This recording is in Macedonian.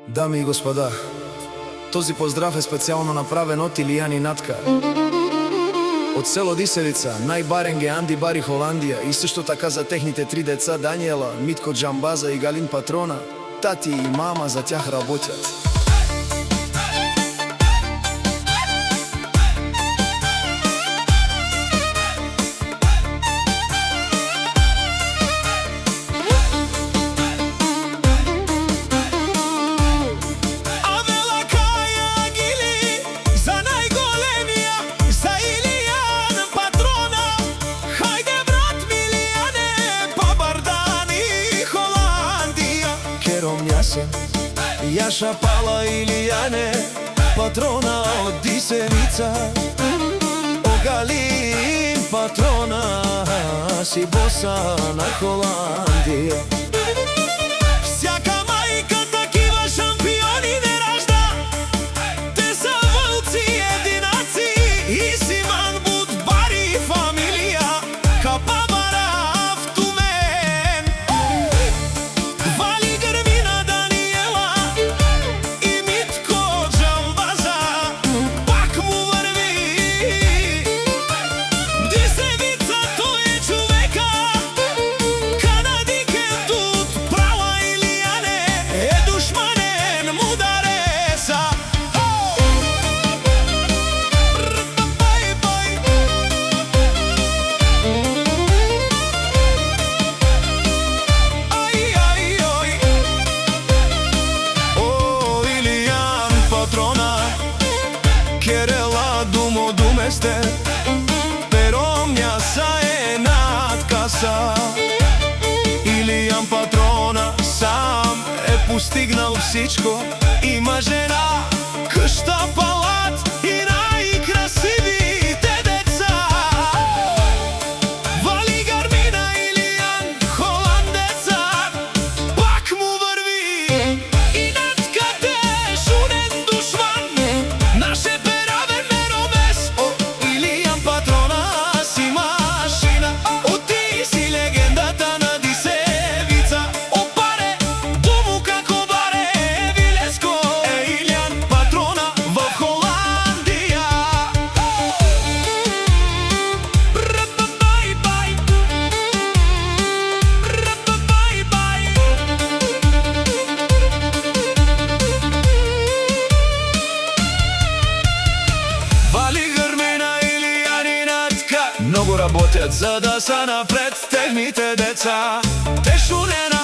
Дами и господа, този поздрав е специјално направен од Илијан и Натка од село Дисевица, најбаренге Анди Бари Холандија, и сушто така за техните 3 деца Даниела, Митко Джамбаза и Галин Патрона. Тати и мама за тях работят. Јаша Пала Илијане, Патрона од Дисевица. О Галин Патрона, си боса на Холандија. Всяка мајка такива шампиони не ражда. Те са вълци единаци и Симан Буд Бари фамилија. Капабара автумен, Вали Грмина Даниела и Митко Джамбаза. Пак му върви. Дисевица, тој е човека. Канадикен тут права Илијане е душманен му дареса. Илијан Патрона, Керела думо думесте, Перомња са е надкаса. Илијан Патрона сам е постигнал всичко. Има жена, къща, палат и најкрасивите деца. Вали Грмина Илијан, холандеца, пак му върви. И Натка дежурен душман, наше перавен меромес. О, Илијан Патрона си машина, о, ти си легендата на Дисевица. О, паре, дому како баре, Вилеско е Илијан Патрона в Холандија. Вали Грмина Илијан и Натка много работят, за да са напред техните деца. Те шуне на